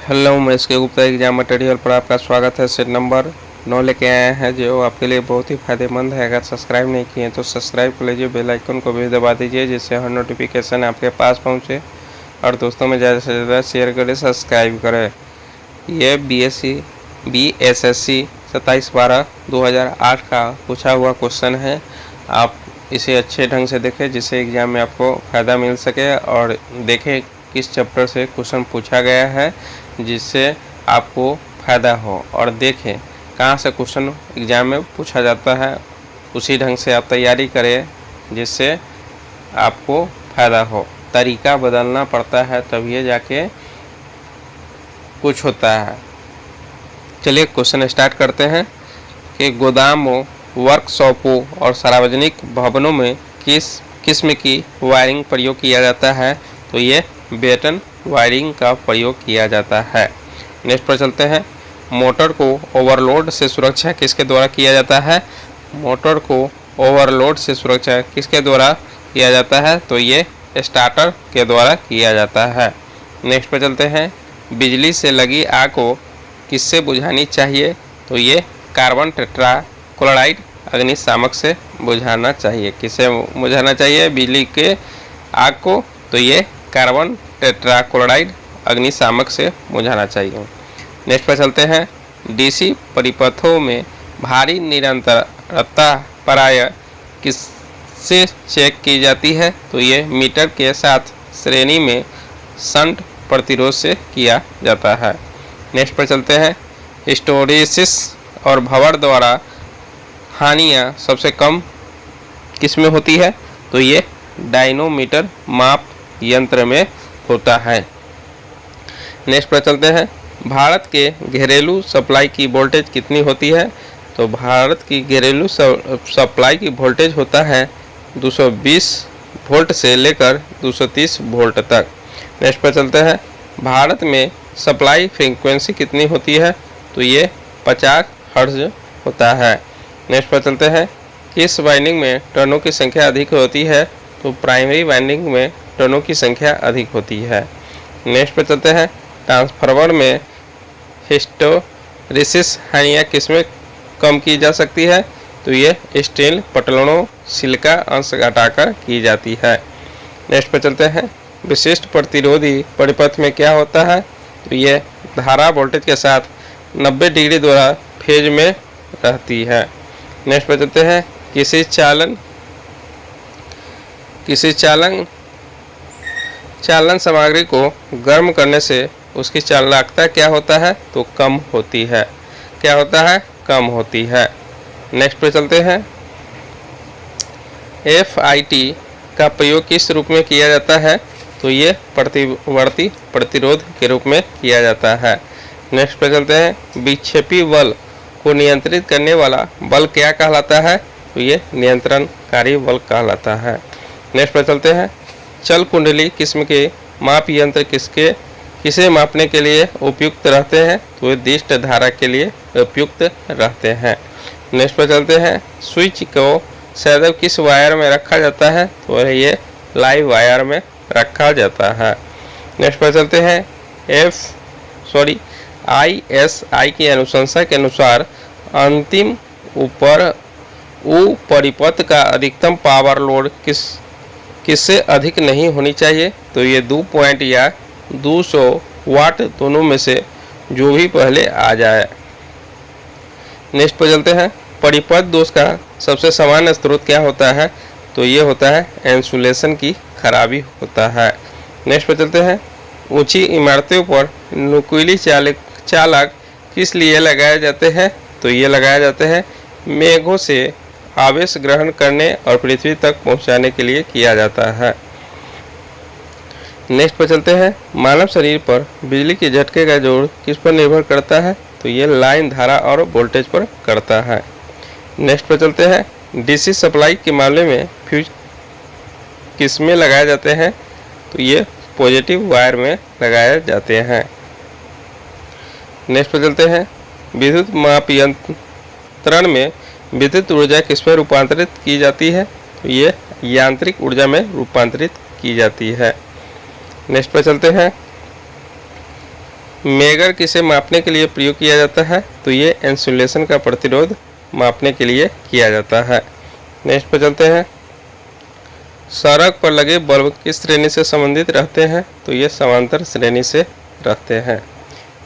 Hello, मैं इसके Gupta exam material पर आपका स्वागत है। सेट नंबर 9 लेके आए हैं जो आपके लिए बहुत ही फायदेमंद है। अगर सब्सक्राइब नहीं किए तो सब्सक्राइब कर लीजिए, बेल आइकन को भी दबा दीजिए जिससे हर नोटिफिकेशन आपके पास पहुंचे और दोस्तों में ज़्यादा से ज़्यादा शेयर करें, सब्सक्राइब करें। ये BSSC 27/12/2008 का पूछा हुआ क्वेश्चन है। आप इसे अच्छे ढंग से देखें जिससे एग्ज़ाम में आपको फ़ायदा मिल सके और देखें किस चैप्टर से क्वेश्चन पूछा गया है जिससे आपको फ़ायदा हो, और देखें कहाँ से क्वेश्चन एग्ज़ाम में पूछा जाता है। उसी ढंग से आप तैयारी करें जिससे आपको फ़ायदा हो। तरीका बदलना पड़ता है तभी जाके कुछ होता है। चलिए क्वेश्चन स्टार्ट करते हैं कि गोदामों, वर्कशॉपों और सार्वजनिक भवनों में किस किस्म की वायरिंग प्रयोग किया जाता है? तो ये बेटन वायरिंग का प्रयोग किया जाता है। नेक्स्ट पर चलते हैं। मोटर को ओवरलोड से सुरक्षा किसके द्वारा किया जाता है? मोटर को ओवरलोड से सुरक्षा किसके द्वारा किया जाता है? तो ये स्टार्टर के द्वारा किया जाता है। नेक्स्ट पर चलते हैं। बिजली से लगी आग को किससे बुझानी चाहिए? तो ये कार्बन टेट्राक्लोराइड अग्निशामक से बुझाना चाहिए। किससे बुझाना चाहिए बिजली के आग को? तो ये कार्बन टेट्राक्लोराइड अग्निशामक से बुझाना चाहिए। नेक्स्ट पर चलते हैं। डीसी परिपथों में भारी निरंतरता प्राय किससे चेक की जाती है? तो ये मीटर के साथ श्रेणी में शंट प्रतिरोध से किया जाता है। नेक्स्ट पर चलते हैं। हिस्टैरिसीस और भंवर द्वारा हानियाँ सबसे कम किस में होती है? तो ये डायनोमीटर माप यंत्र में होता है। नेक्स्ट पर चलते हैं। भारत के घरेलू सप्लाई की वोल्टेज कितनी होती है? तो भारत की घरेलू सप्लाई की वोल्टेज होता है 220 वोल्ट से लेकर 230 वोल्ट तक। नेक्स्ट पर चलते हैं। भारत में सप्लाई फ्रीक्वेंसी कितनी होती है? तो ये 50 हर्ट्ज होता है। नेक्स्ट पर चलते हैं। किस वाइंडिंग में टर्नों की संख्या अधिक होती है? तो प्राइमरी वाइंडिंग में टर्नों की संख्या अधिक होती है। नेक्स्ट पर चलते हैं। ट्रांसफार्मर में हिस्टैरिसीस हानियाँ किसमें कम की जा सकती है? तो ये स्टील पटलनों सिलिका अंश घटाकर की जाती है। नेक्स्ट पर चलते हैं। विशिष्ट प्रतिरोधी परिपथ में क्या होता है? तो ये धारा वोल्टेज के साथ 90 डिग्री द्वारा फेज में रहती है। नेक्स्ट पर चलते हैं। किसी चालन सामग्री को गर्म करने से उसकी चालकता क्या होता है? तो कम होती है। क्या होता है? कम होती है। नेक्स्ट पे चलते हैं। FIT का प्रयोग किस रूप में किया जाता है? तो ये प्रतिवर्ती प्रतिरोध के रूप में किया जाता है। नेक्स्ट पे चलते हैं। विक्षेपी बल को नियंत्रित करने वाला बल क्या कहलाता है? तो ये नियंत्रणकारी बल कहलाता है। नेक्स्ट पे चलते हैं। चल कुंडली किस्म के माप यंत्र किसे मापने के लिए उपयुक्त रहते हैं? तो निर्दिष्ट धारा के लिए उपयुक्त रहते हैं। नेक्स्ट पर चलते हैं। स्विच को सदैव किस वायर में रखा जाता है? तो ये लाइव वायर में रखा जाता है। नेक्स्ट पर चलते हैं। ISI की अनुशंसा के अनुसार अंतिम परिपथ का अधिकतम पावर लोड किससे अधिक नहीं होनी चाहिए? तो ये 2 पॉइंट या 200 वाट दोनों में से जो भी पहले आ जाए। नेक्स्ट पर चलते हैं। परिपथ दोष का सबसे सामान्य स्रोत क्या होता है? तो ये होता है इंसुलेशन की खराबी होता है। नेक्स्ट पर चलते हैं। ऊंची इमारतों पर नुकीली चालक किस लिए लगाए जाते हैं? तो ये लगाए जाते हैं मेघों से आवेश ग्रहण करने और पृथ्वी तक पहुंचाने के लिए किया जाता है। नेक्स्ट पर चलते हैं। मानव शरीर पर बिजली के झटके का जोड़ किस पर निर्भर करता है? तो ये लाइन धारा और वोल्टेज पर करता है। नेक्स्ट पर चलते हैं। DC सप्लाई के मामले में फ्यूज किस में लगाए जाते हैं? तो ये पॉजिटिव वायर में लगाए जाते हैं। नेक्स्ट पर चलते हैं। विद्युत माप यंत्रण में विद्युत ऊर्जा किस में रूपांतरित की जाती है? तो ये यांत्रिक ऊर्जा में रूपांतरित की जाती है। नेक्स्ट पर चलते हैं। मेगर किसे मापने के लिए प्रयोग किया जाता है? तो ये इंसुलेशन का प्रतिरोध मापने के लिए किया जाता है। नेक्स्ट पर चलते हैं। सड़क पर लगे बल्ब किस श्रेणी से संबंधित रहते हैं? तो ये समांतर श्रेणी से रहते हैं।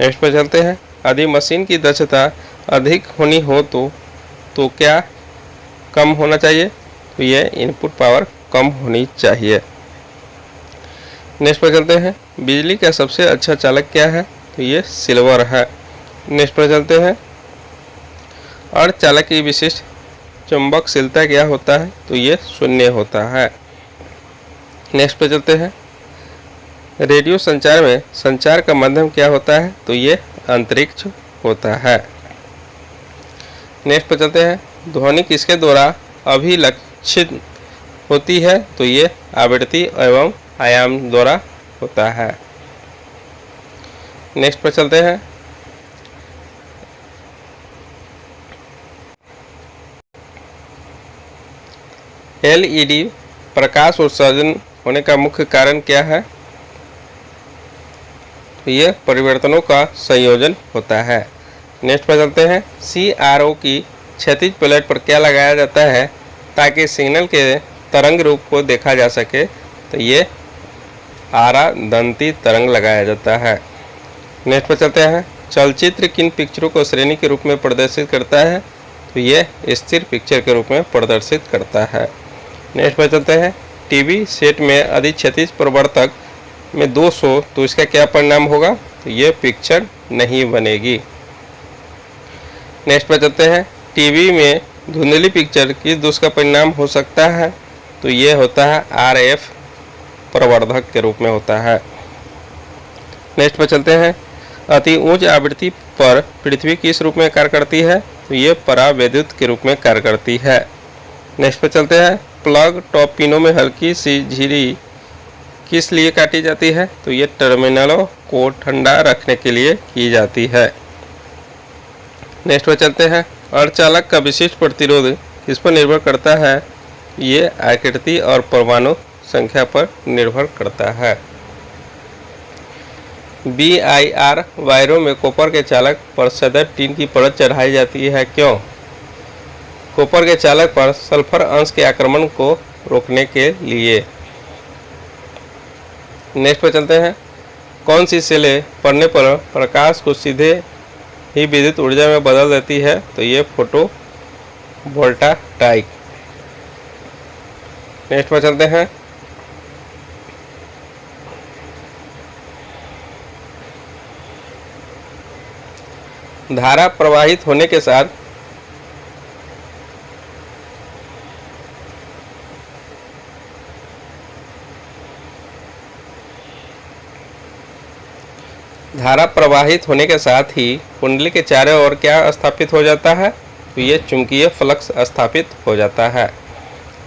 नेक्स्ट पर चलते हैं। यदि मशीन की दक्षता अधिक होनी हो तो क्या कम होना चाहिए? तो ये इनपुट पावर कम होनी चाहिए। नेक्स्ट पर चलते हैं। बिजली का सबसे अच्छा चालक क्या है? तो ये सिल्वर है। नेक्स्ट पर चलते हैं। अर्धचालक की विशिष्ट चुंबकशीलता क्या होता है? तो ये शून्य होता है। नेक्स्ट पे चलते हैं। रेडियो संचार में संचार का माध्यम क्या होता है? तो ये अंतरिक्ष होता है। नेक्स्ट पे चलते हैं। ध्वनि किसके द्वारा अभिलक्षित होती है? तो ये आवृत्ति एवं आयाम द्वारा होता है। नेक्स्ट पे चलते हैं। एलईडी प्रकाश उत्सर्जन होने का मुख्य कारण क्या है? तो ये परिवर्तनों का संयोजन होता है। नेक्स्ट पर चलते हैं। CRO की क्षैतिज प्लेट पर क्या लगाया जाता है ताकि सिग्नल के तरंग रूप को देखा जा सके? तो ये आरादंती तरंग लगाया जाता है। नेक्स्ट पर चलते हैं। चलचित्र किन पिक्चरों को श्रेणी के रूप में प्रदर्शित करता है? तो ये स्थिर पिक्चर के रूप में प्रदर्शित करता है। नेक्स्ट पर चलते हैं। टीवी सेट में यदि क्षैतिज प्रवर्तक में दोष हो तो इसका क्या परिणाम होगा? तो ये पिक्चर नहीं बनेगी। नेक्स्ट पर चलते हैं। टीवी में धुंधली पिक्चर किस दोष का परिणाम हो सकता है? तो ये होता है RF प्रवर्धक के रूप में होता है। नेक्स्ट पर चलते हैं। अति उच्च आवृत्ति पर पृथ्वी किस रूप में कार्य करती है? तो ये परावैद्युत के रूप में कार्य करती है। नेक्स्ट पर चलते हैं। प्लग टॉप पिनों में हल्की सी झिरी किस लिए काटी जाती है? तो ये टर्मिनलों को ठंडा रखने के लिए की जाती है। नेक्स्ट पर चलते हैं। अर्धचालक का विशिष्ट प्रतिरोध किस पर निर्भर करता है? ये आकृति और परमाणु संख्या पर निर्भर करता है। BIR वायरों में कॉपर के चालक पर सदैव टीन की परत चढ़ाई जाती है, क्यों? कॉपर के चालक पर सल्फर अंश के आक्रमण को रोकने के लिए। नेक्स्ट पर चलते हैं। कौन सी सेलें पड़ने पर प्रकाश को सीधे ही विद्युत ऊर्जा में बदल देती है? तो ये फोटो वोल्टाइक। नेक्स्ट पर चलते हैं। धारा प्रवाहित होने के साथ ही कुंडली के चारों ओर क्या स्थापित हो जाता है? तो ये चुंबकीय फ्लक्स स्थापित हो जाता है।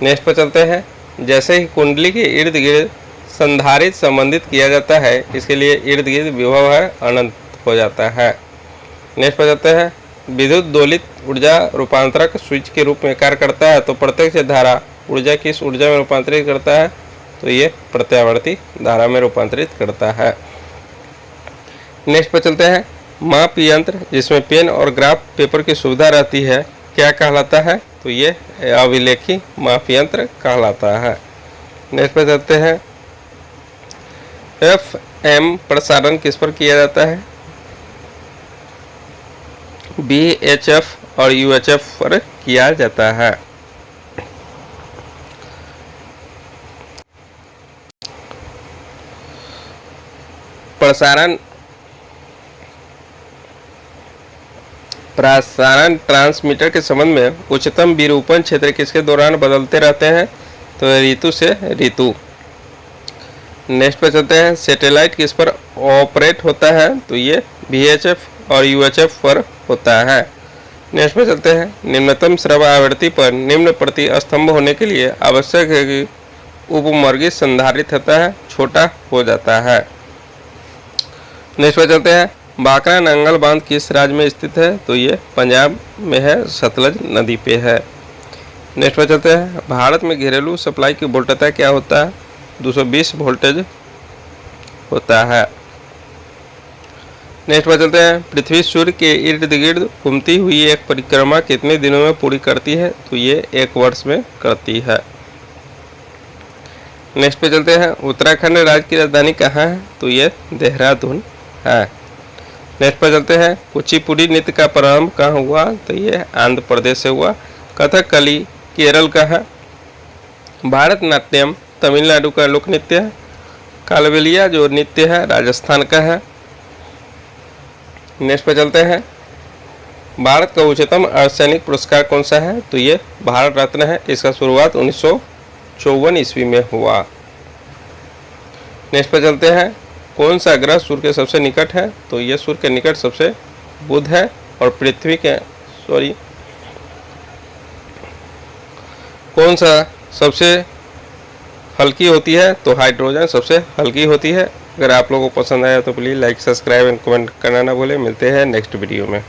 नेक्स्ट पर चलते हैं। जैसे ही कुंडली के इर्द गिर्द संधारित्र संबंधित किया जाता है, इसके लिए इर्द गिर्द विभव है अनंत हो जाता है। नेक्स्ट पर चलते हैं। विद्युत दोलित ऊर्जा रूपांतरक स्विच के रूप में कार्य करता है, तो प्रत्यक्ष धारा ऊर्जा किस ऊर्जा में रूपांतरित करता है? तो ये प्रत्यावर्ती धारा में रूपांतरित करता है। नेक्स्ट पर चलते हैं। माप यंत्र जिसमें पेन और ग्राफ पेपर की सुविधा रहती है क्या कहलाता है? तो ये अभिलेखी माप यंत्र कहलाता है। नेक्स्ट पर चलते हैं। FM प्रसारण किस पर किया जाता है? VHF और UHF पर किया जाता है। प्रसारण ट्रांसमीटर के संबंध में उच्चतम विरूपण क्षेत्र किसके दौरान बदलते रहते हैं? तो ऋतु से ऋतु। नेक्स्ट पे चलते हैं। सैटेलाइट किस पर ऑपरेट होता है? तो ये VHF और UHF पर होता है। नेक्स्ट पे चलते हैं। निम्नतम श्रव्य आवृत्ति पर निम्न प्रति स्तंभ होने के लिए आवश्यक है कि उपमर्गी संधारित्र है छोटा हो जाता है। नेक्स्ट पे चलते हैं। बांका नांगल बांध किस राज्य में स्थित है? तो ये पंजाब में है, सतलज नदी पे है। नेक्स्ट पर चलते हैं। भारत में घरेलू सप्लाई की वोल्टता क्या होता है? 220 वोल्टेज होता है। नेक्स्ट पर चलते हैं, पृथ्वी सूर्य के इर्द गिर्द घूमती हुई एक परिक्रमा कितने दिनों में पूरी करती है? तो ये 1 वर्ष में करती है। नेक्स्ट पे चलते हैं, उत्तराखंड राज्य की राजधानी कहाँ है? तो ये देहरादून है। नेक्स्ट पर चलते हैं, कुचिपुड़ी नृत्य का प्रारंभ कहाँ हुआ? तो ये आंध्र प्रदेश से हुआ। कथकली केरल का है। भारतनाट्यम तमिलनाडु का लोक नृत्य है। कालबेलिया जो नृत्य है राजस्थान का है। नेक्स्ट पे चलते हैं, भारत का उच्चतम अर्धसैनिक पुरस्कार कौन सा है? तो ये भारत रत्न है। इसका शुरुआत 1954 ईस्वी में हुआ। नेक्स्ट पे चलते हैं, कौन सा ग्रह सूर्य के सबसे निकट है? तो ये सूर्य के निकट सबसे बुध है। और पृथ्वी के कौन सा सबसे हल्की होती है? तो हाइड्रोजन सबसे हल्की होती है। अगर आप लोगों को पसंद आया तो please like, subscribe and comment करना ना भूलें। मिलते हैं नेक्स्ट वीडियो में।